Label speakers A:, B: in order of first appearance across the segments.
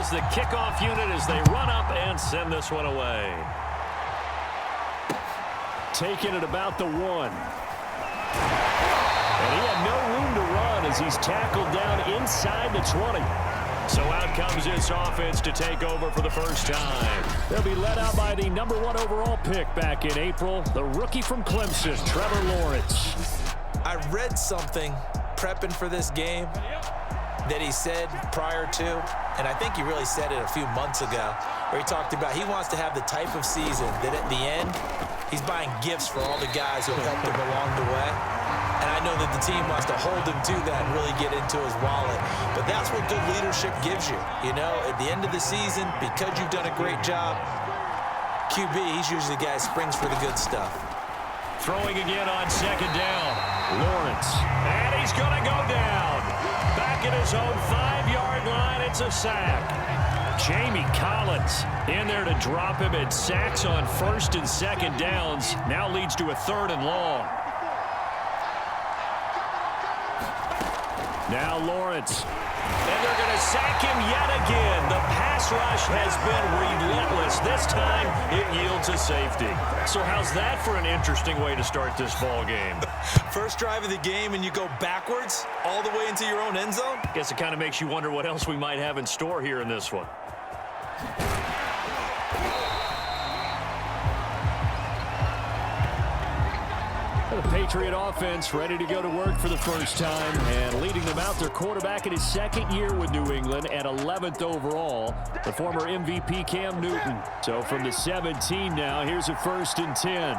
A: is the kickoff unit as they run up and send this one away. Taking it about the 1. And he had no room to run as he's tackled down inside the 20. So out comes this offense to take over for the first time. They'll be led out by the number 1 overall pick back in April, the rookie from Clemson, Trevor Lawrence.
B: I read something prepping for this game that he said prior to, and I think he really said it a few months ago, where he talked about he wants to have the type of season that at the end, he's buying gifts for all the guys who helped him along the way. And I know that the team wants to hold him to that and really get into his wallet. But that's what good leadership gives you. You know, at the end of the season, because you've done a great job, QB, he's usually the guy who springs for the good stuff.
A: Throwing again on second down. Lawrence. And he's going to go down. Back at his own 5-yard line, it's a sack. Jamie Collins in there to drop him, and sacks on first and second downs. Now leads to a 3rd and long. Now Lawrence. And they're going to sack him yet again. The pass rush has been relentless. This time it yields a safety. So how's that for an interesting way to start this ball game?
B: First drive of the game and you go backwards all the way into your own end zone?
A: Guess it kind of makes you wonder what else we might have in store here in this one. The Patriot offense ready to go to work for the first time, and leading them out, their quarterback in his 2nd year with New England at 11th overall, the former MVP Cam Newton. So from the 17 now, here's a 1st and 10.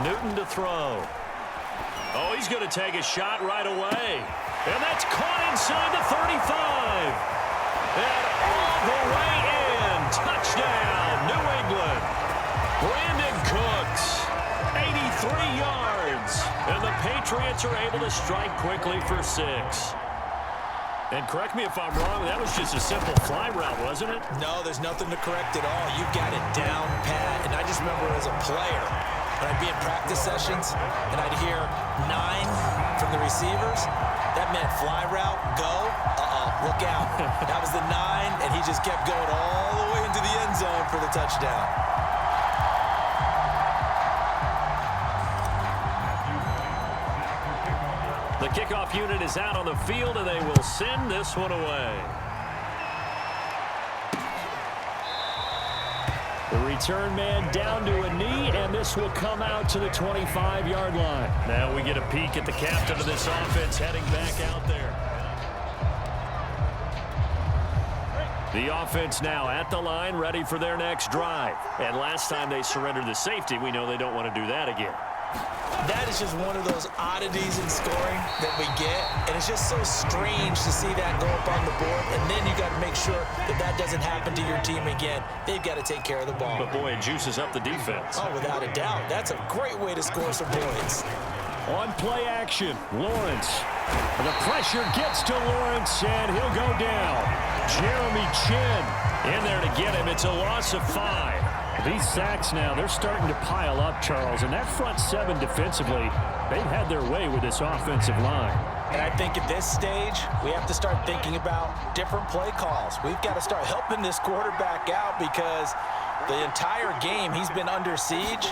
A: Newton to throw. Oh, he's going to take a shot right away. And that's caught inside the 35. And all the way in. Touchdown, New England. Brandon Cooks. 83 yards, and the Patriots are able to strike quickly for 6. And correct me if I'm wrong, that was just a simple fly route, wasn't it?
B: No, there's nothing to correct at all. You got it down pat. And I just remember as a player, when I'd be in practice sessions, and I'd hear 9 from the receivers, that meant fly route, go, look out. That was the 9, and he just kept going all the way into the end zone for the touchdown.
A: The kickoff unit is out on the field, and they will send this one away. The return man down to a knee, and this will come out to the 25-yard line. Now we get a peek at the captain of this offense heading back out there. The offense now at the line, ready for their next drive. And last time they surrendered the safety, we know they don't want to do that again.
B: That is just one of those oddities in scoring that we get, and it's just so strange to see that go up on the board, and then you got to make sure that that doesn't happen to your team again. They've got to take care of the ball.
A: But boy, it juices up the defense.
B: Oh, without a doubt. That's a great way to score some points.
A: On play action, Lawrence. The pressure gets to Lawrence, and he'll go down. Jeremy Chin in there to get him. It's a loss of 5. These sacks now, they're starting to pile up, Charles, and that front 7 defensively, they've had their way with this offensive line.
B: And I think at this stage, we have to start thinking about different play calls. We've got to start helping this quarterback out because the entire game he's been under siege.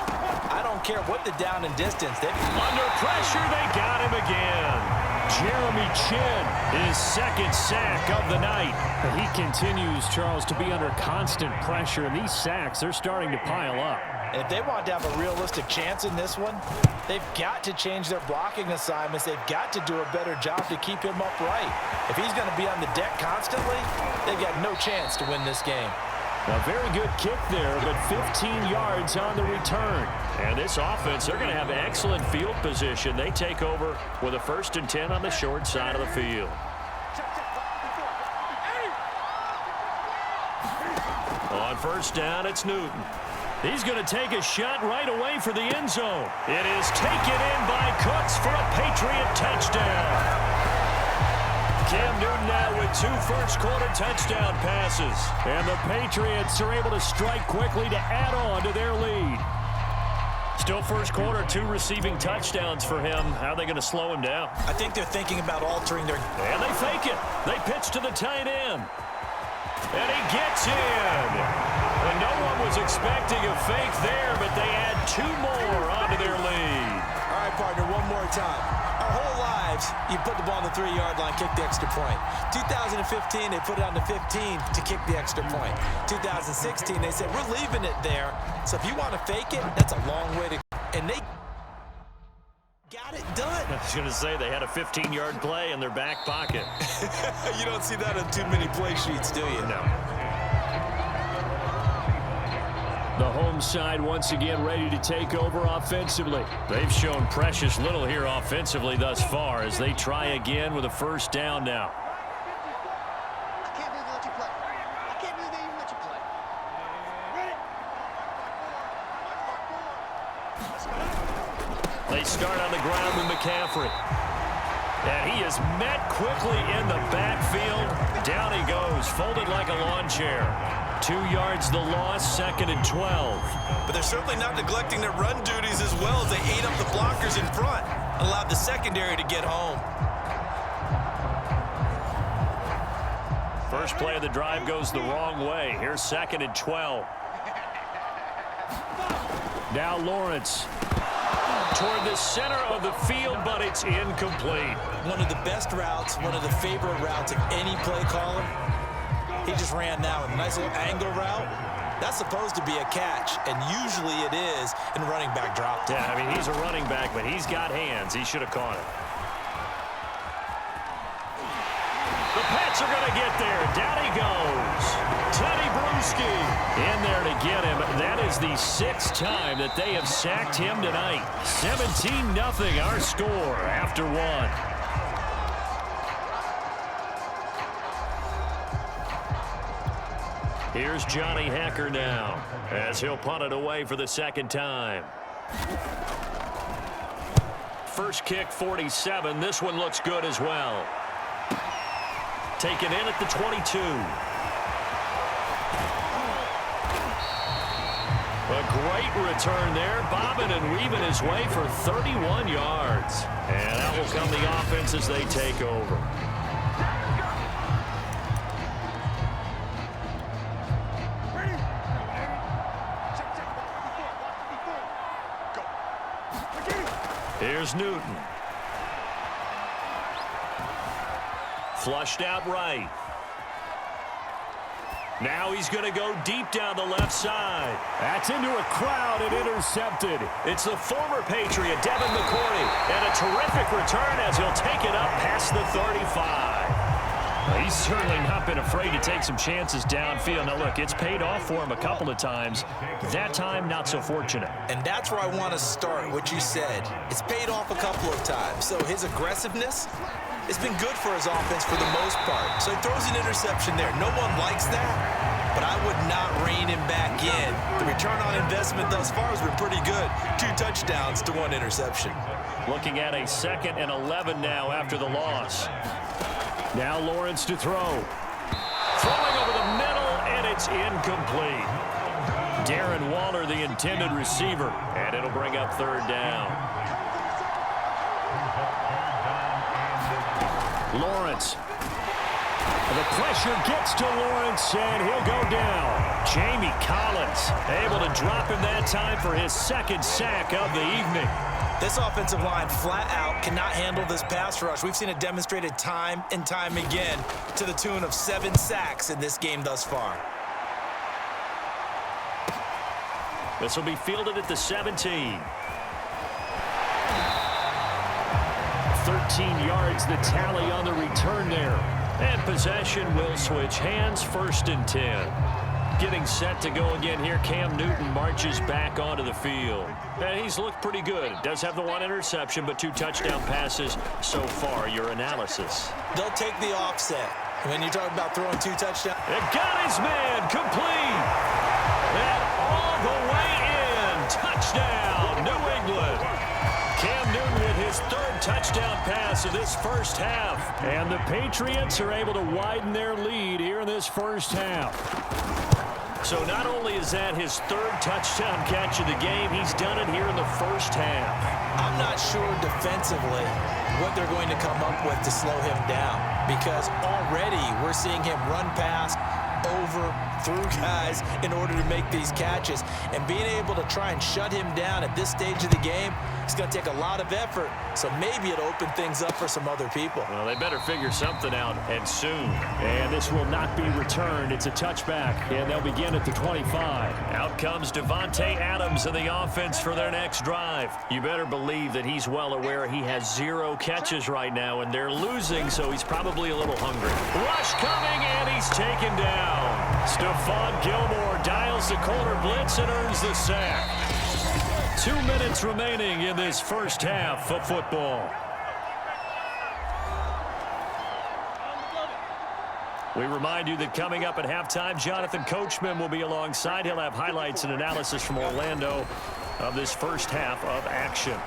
B: I don't care what the down and distance.
A: Under pressure, they got him again. Jeremy Chin, his 2nd sack of the night. He continues, Charles, to be under constant pressure, and these sacks, they're starting to pile up.
B: And if they want to have a realistic chance in this one, they've got to change their blocking assignments. They've got to do a better job to keep him upright. If he's going to be on the deck constantly, they've got no chance to win this game.
A: A very good kick there, but 15 yards on the return. And this offense, they're going to have excellent field position. They take over with a 1st and 10 on the short side of the field. On first down, it's Newton. He's going to take a shot right away for the end zone. It is taken in by Cooks for a Patriot touchdown. Cam Newton now with 2 first-quarter touchdown passes. And the Patriots are able to strike quickly to add on to their lead. Still first quarter, 2 receiving touchdowns for him. How are they going to slow him down?
B: I think they're thinking about altering their...
A: And they fake it. They pitch to the tight end. And he gets in. And no one was expecting a fake there, but they add 2 more onto their lead.
B: All right, partner, one more time. Our whole lives, you put the ball on the 3-yard line, kick the extra point. 2015, they put it on the 15 to kick the extra point. 2016, they said, we're leaving it there. So if you want to fake it, that's a long way to go. And they got it done.
A: I was going to say they had a 15-yard play in their back pocket.
B: You don't see that on too many play sheets, do you?
A: No. The home side once again ready to take over offensively. They've shown precious little here offensively thus far as they try again with a first down now.
C: I can't believe they let you play. I can't believe they even let you play. Ready?
A: They start on the ground with McCaffrey. And he is met quickly in the backfield. Down he goes, folded like a lawn chair. 2 yards the loss, 2nd and 12.
B: But they're certainly not neglecting their run duties as well as they ate up the blockers in front. Allowed the secondary to get home.
A: First play of the drive goes the wrong way. Here's 2nd and 12. Now Lawrence toward the center of the field, but it's incomplete.
B: One of the best routes, one of the favorite routes of any play caller. He just ran now with a nice little angle route. That's supposed to be a catch, and usually it is in running back drop.
A: Yeah, I mean, he's a running back, but he's got hands. He should have caught it. The Pats are going to get there. Down he goes. Teddy Bruschi in there to get him. That is the 6th time that they have sacked him tonight. 17-0 our score after 1. Here's Johnny Hacker now as he'll punt it away for the 2nd time. First kick, 47. This one looks good as well. Taken in at the 22. A great return there, bobbing and weaving his way for 31 yards. And out will come the offense as they take over. Here's Newton. Flushed out right. Now he's going to go deep down the left side. That's into a crowd and intercepted. It's the former Patriot, Devin McCourty, and a terrific return as he'll take it up past the 35. He's certainly not been afraid to take some chances downfield. Now, look, it's paid off for him a couple of times. That time, not so fortunate.
B: And that's where I want to start, what you said. It's paid off a couple of times. So his aggressiveness has been good for his offense for the most part. So he throws an interception there. No one likes that, but I would not rein him back in. The return on investment thus far has been pretty good. 2 touchdowns to 1 interception.
A: Looking at a 2nd and 11 now after the loss. Now Lawrence to throw. Throwing over the middle, and it's incomplete. Darren Waller, the intended receiver, and it'll bring up 3rd down. Lawrence. The pressure gets to Lawrence, and he'll go down. Jamie Collins able to drop him that time for his 2nd sack of the evening.
B: This offensive line flat out cannot handle this pass rush. We've seen it demonstrated time and time again to the tune of 7 sacks in this game thus far.
A: This will be fielded at the 17. 13 yards the tally on the return there. And possession will switch hands, 1st and 10. Getting set to go again here. Cam Newton marches back onto the field. And he's looked pretty good. Does have the 1 interception, but 2 touchdown passes so far. Your analysis.
B: They'll take the offset. When you talk about throwing 2 touchdowns.
A: It got his man complete. And all the way in. Touchdown, New England. Cam Newton with his 3rd touchdown pass of this first half. And the Patriots are able to widen their lead here in this first half. So not only is that his third touchdown catch of the game, he's done it here in the first half.
B: I'm not sure defensively what they're going to come up with to slow him down, because already we're seeing him run past, over, through guys in order to make these catches. And being able to try and shut him down at this stage of the game, it's going to take a lot of effort. So maybe it'll open things up for some other people.
A: Well, they better figure something out, and soon. And this will not be returned. It's a touchback, and they'll begin at the 25. Out comes Devontae Adams in the offense for their next drive. You better believe that he's well aware he has 0 catches right now, and they're losing, so he's probably a little hungry. Rush coming, and he's taken down. Stephon Gilmore dials the corner blitz and earns the sack. 2 minutes remaining in this first half of football. We remind you that coming up at halftime, Jonathan Coachman will be alongside. He'll have highlights and analysis from Orlando of this first half of action.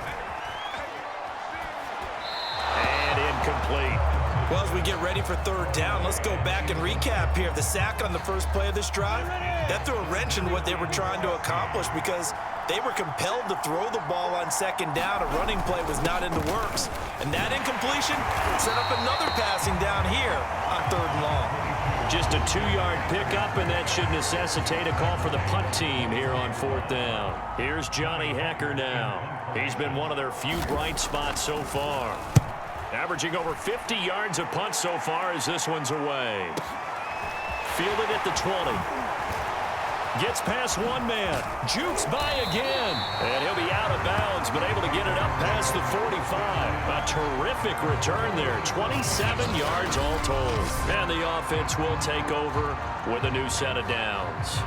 A: And incomplete.
B: Well, as we get ready for third down, let's go back and recap here. The sack on the first play of this drive, that threw a wrench in what they were trying to accomplish, because they were compelled to throw the ball on second down. A running play was not in the works. And that incompletion set up another passing down here on third and long.
A: Just a 2-yard pickup, and that should necessitate a call for the punt team here on fourth down. Here's Johnny Hecker now. He's been one of their few bright spots so far. Averaging over 50 yards a punt so far as this one's away. Fielded at the 20. Gets past one man. Jukes by again. And he'll be out of bounds, but able to get it up past the 45. A terrific return there. 27 yards all told. And the offense will take over with a new set of downs.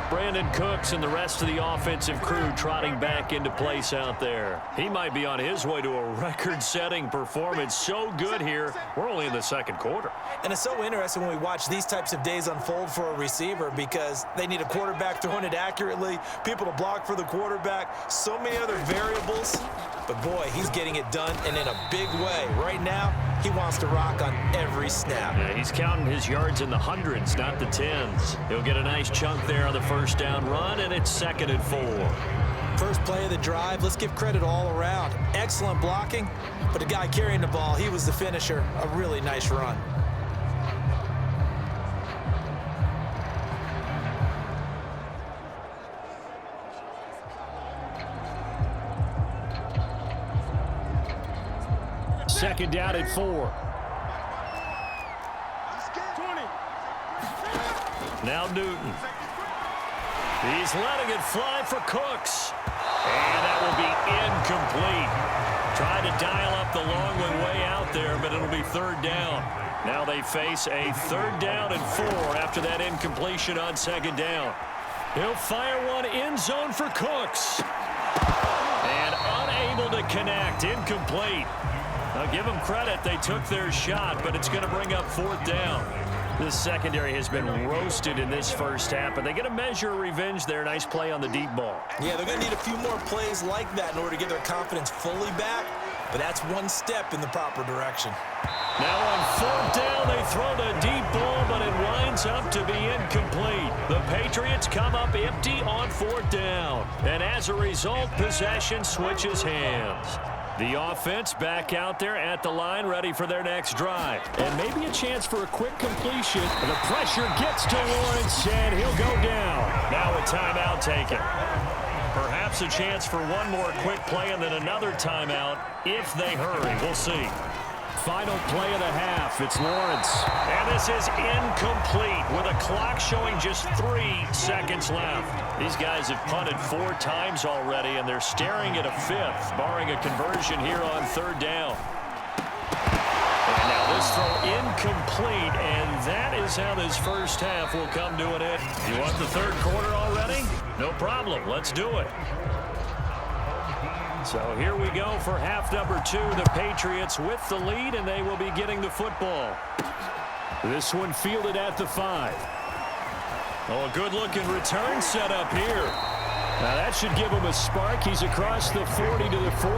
A: Brandon Cooks and the rest of the offensive crew trotting back into place out there. He might be on his way to a record-setting performance. So good here. We're only in the second quarter.
B: And it's so interesting when we watch these types of days unfold for a receiver, because they need a quarterback throwing it accurately, people to block for the quarterback, so many other variables. But boy, he's getting it done, and in a big way. Right now, he wants to rock on every snap.
A: Yeah, he's counting his yards in the hundreds, not the tens. He'll get a nice chunk there on the first down run, and it's 2nd and 4.
B: First play of the drive, let's give credit all around. Excellent blocking, but the guy carrying the ball, he was the finisher. A really nice run.
A: Second down at 4. Now Newton. He's letting it fly for Cooks. And that will be incomplete. Tried to dial up the long one way out there, but it'll be third down. Now they face a 3rd down and 4 after that incompletion on second down. He'll fire one end zone for Cooks. And unable to connect. Incomplete. Now give them credit. They took their shot, but it's going to bring up 4th down. This secondary has been roasted in this first half, but they get a measure of revenge there. Nice play on the deep ball.
B: Yeah, they're going to need a few more plays like that in order to get their confidence fully back, but that's one step in the proper direction.
A: Now on 4th down, they throw the deep ball, but it winds up to be incomplete. The Patriots come up empty on 4th down, and as a result, possession switches hands. The offense back out there at the line, ready for their next drive. And maybe a chance for a quick completion. The pressure gets to Lawrence, and he'll go down. Now a timeout taken. Perhaps a chance for one more quick play and then another timeout if they hurry. We'll see. Final play of the half. It's Lawrence. And this is incomplete with a clock showing just 3 seconds left. These guys have punted 4 times already, and they're staring at a 5th, barring a conversion here on 3rd down. And now this throw incomplete, and that is how this first half will come to an end. You want the 3rd quarter already? No problem. Let's do it. So here we go for half number 2. The Patriots with the lead, and they will be getting the football. This one fielded at the 5. Oh, a good-looking return set up here. Now that should give him a spark. He's across the 40 to the 43.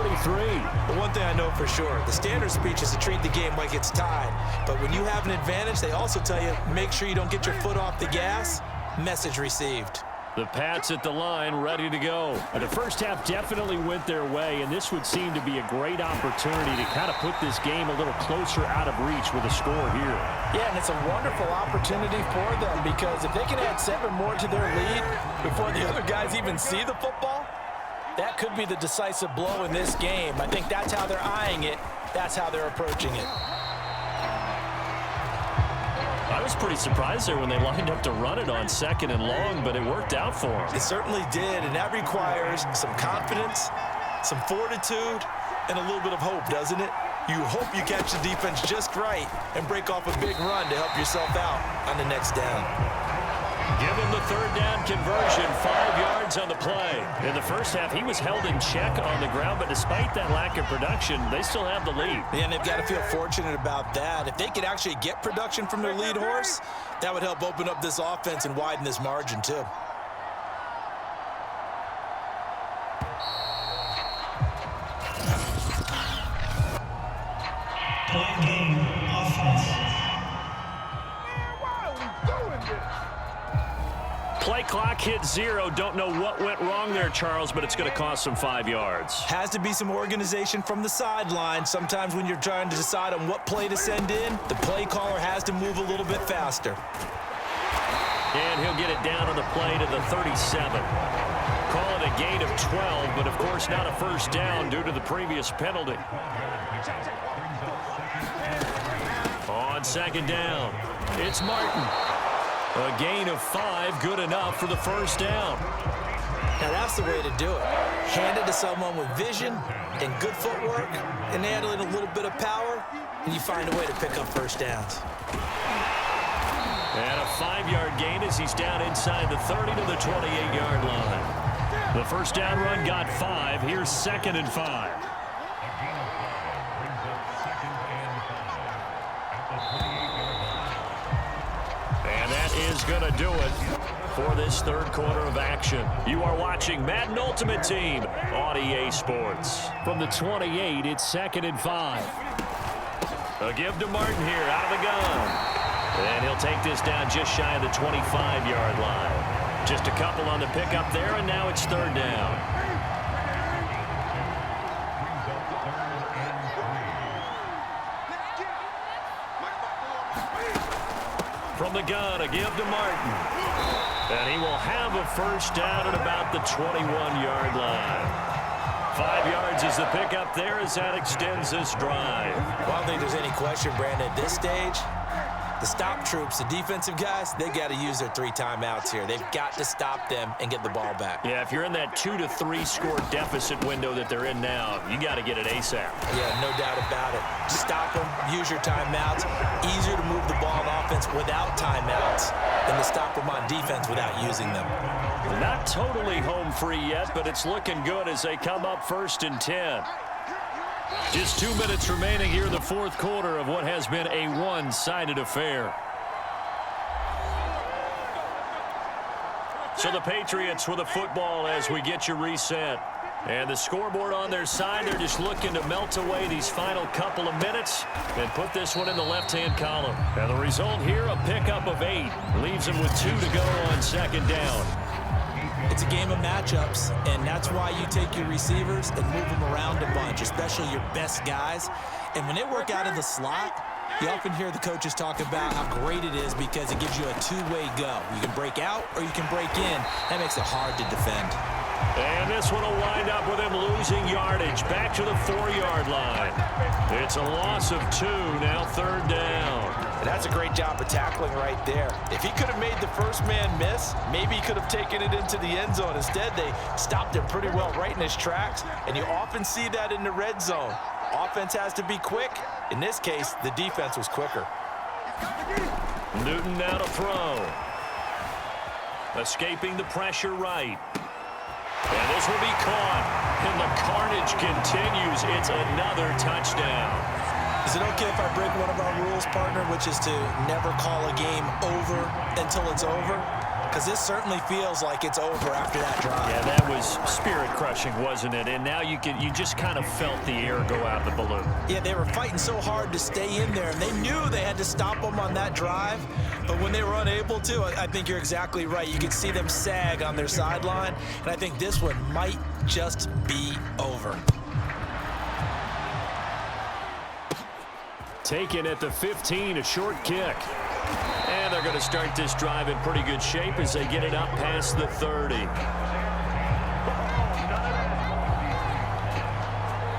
B: But one thing I know for sure, the standard speech is to treat the game like it's tied. But when you have an advantage, they also tell you, make sure you don't get your foot off the gas. Message received.
A: The Pats at the line, ready to go. And the first half definitely went their way, and this would seem to be a great opportunity to kind of put this game a little closer out of reach with a score here.
D: Yeah, and it's a wonderful opportunity for them because if they can add 7 more to their lead before the other guys even see the football, that could be the decisive blow in this game. I think that's how they're eyeing it. That's how they're approaching it.
A: I was pretty surprised there when they lined up to run it on 2nd and long, but it worked out for them.
B: It certainly did, and that requires some confidence, some fortitude, and a little bit of hope, doesn't it? You hope you catch the defense just right and break off a big run to help yourself out on the next down.
A: Give him the 3rd down conversion, 5 yards on the play. In the first half, he was held in check on the ground, but despite that lack of production, they still have the lead.
B: Yeah, and they've got to feel fortunate about that. If they could actually get production from their lead horse, that would help open up this offense and widen this margin too.
E: Point game offense.
A: Play clock hit 0. Don't know what went wrong there, Charles, but it's going to cost them 5 yards.
B: Has to be some organization from the sideline. Sometimes when you're trying to decide on what play to send in, the play caller has to move a little bit faster.
A: And he'll get it down on the play to the 37. Call it a gain of 12, but of course not a first down due to the previous penalty. On 2nd down, it's Martin. A gain of 5, good enough for the first down.
B: Now that's the way to do it. Hand it to someone with vision and good footwork, and add in a little bit of power, and you find a way to pick up first downs.
A: And a 5-yard gain as he's down inside the 30 to the 28-yard line. The first down run got 5. Here's 2nd and 5. And that is going to do it for this 3rd quarter of action. You are watching Madden Ultimate Team on EA Sports. From the 28, it's 2nd and 5. A give to Martin here out of the gun. And he'll take this down just shy of the 25-yard line. Just a couple on the pickup there, and now it's 3rd down. From the gun, a give to Martin. And he will have a first down at about the 21-yard line. 5 yards is the pickup there as that extends this drive.
B: Well, I don't think there's any question, Brandon, at this stage, the stop troops, the defensive guys, they got to use their 3 timeouts here. They've got to stop them and get the ball back.
A: Yeah, if you're in that 2 to 3 score deficit window that they're in now, you got to get it ASAP.
B: Yeah, no doubt about it. Stop them, use your timeouts. Easier to move the ball on offense without timeouts than to stop them on defense without using them.
A: Not totally home free yet, but it's looking good as they come up 1st and 10. Just 2 minutes remaining here in the 4th quarter of what has been a one-sided affair. So the Patriots with the football as we get you reset. And the scoreboard on their side, they're just looking to melt away these final couple of minutes and put this one in the left-hand column. And the result here, a pickup of 8. Leaves them with 2 to go on 2nd down.
B: It's a game of matchups, and that's why you take your receivers and move them around a bunch, especially your best guys. And when they work out of the slot, you often hear the coaches talk about how great it is because it gives you a 2-way go. You can break out or you can break in. That makes it hard to defend.
A: And this one will wind up with him losing yardage back to the 4-yard line. It's a loss of 2, now 3rd down.
D: And that's a great job of tackling right there. If he could have made the first man miss, maybe he could have taken it into the end zone. Instead, they stopped him pretty well right in his tracks, and you often see that in the red zone. Offense has to be quick. In this case, the defense was quicker.
A: Newton now to throw. Escaping the pressure right. And this will be caught. And the carnage continues. It's another touchdown.
B: Is it okay if I break one of our rules, partner, which is to never call a game over until it's over? because this certainly feels like it's over after that drive.
A: Yeah, that was spirit-crushing, wasn't it? And now you just kind of felt the air go out of the balloon.
B: Yeah, they were fighting so hard to stay in there, and they knew they had to stop them on that drive. But when they were unable to, I think you're exactly right. You could see them sag on their sideline, and I think this one might just be over.
A: Taken at the 15, a short kick. And they're going to start this drive in pretty good shape as they get it up past the 30.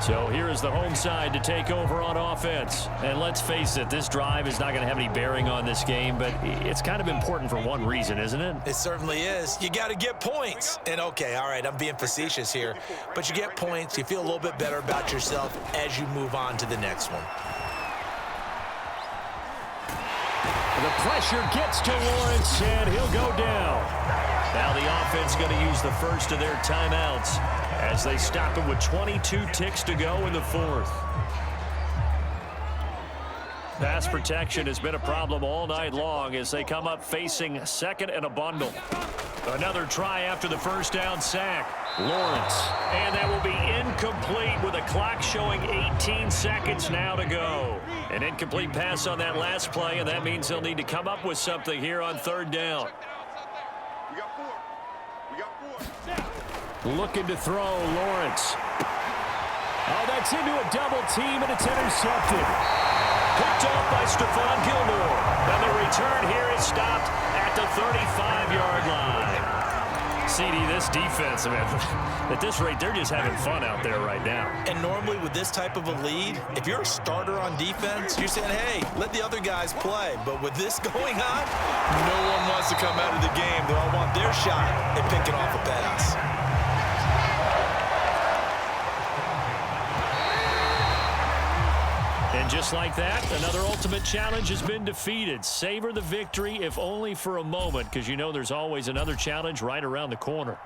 A: So here is the home side to take over on offense. And let's face it, this drive is not going to have any bearing on this game, but it's kind of important for one reason, isn't it?
B: It certainly is. You got to get points. And okay, all right, I'm being facetious here, but you get points, you feel a little bit better about yourself as you move on to the next one.
A: The pressure gets to Lawrence, and he'll go down. Now the offense going to use the first of their timeouts as they stop it with 22 ticks to go in the fourth. Pass protection has been a problem all night long as they come up facing second and a bundle. Another try after the first down sack. Lawrence. And that will be incomplete with a clock showing 18 seconds now to go. An incomplete pass on that last play, and that means they'll need to come up with something here on third down. Looking to throw, Lawrence. Oh, that's into a double team, and it's intercepted. Picked off by Stephon Gilmore. And the return here is stopped at the 35-yard line. CD, this defense, man, at this rate, they're just having fun out there right now.
B: And normally with this type of a lead, if you're a starter on defense, you're saying, hey, let the other guys play. But with this going on, no one wants to come out of the game. They all want their shot at picking off a pass.
A: And just like that, another ultimate challenge has been defeated. Savor the victory, if only for a moment, because you know there's always another challenge right around the corner.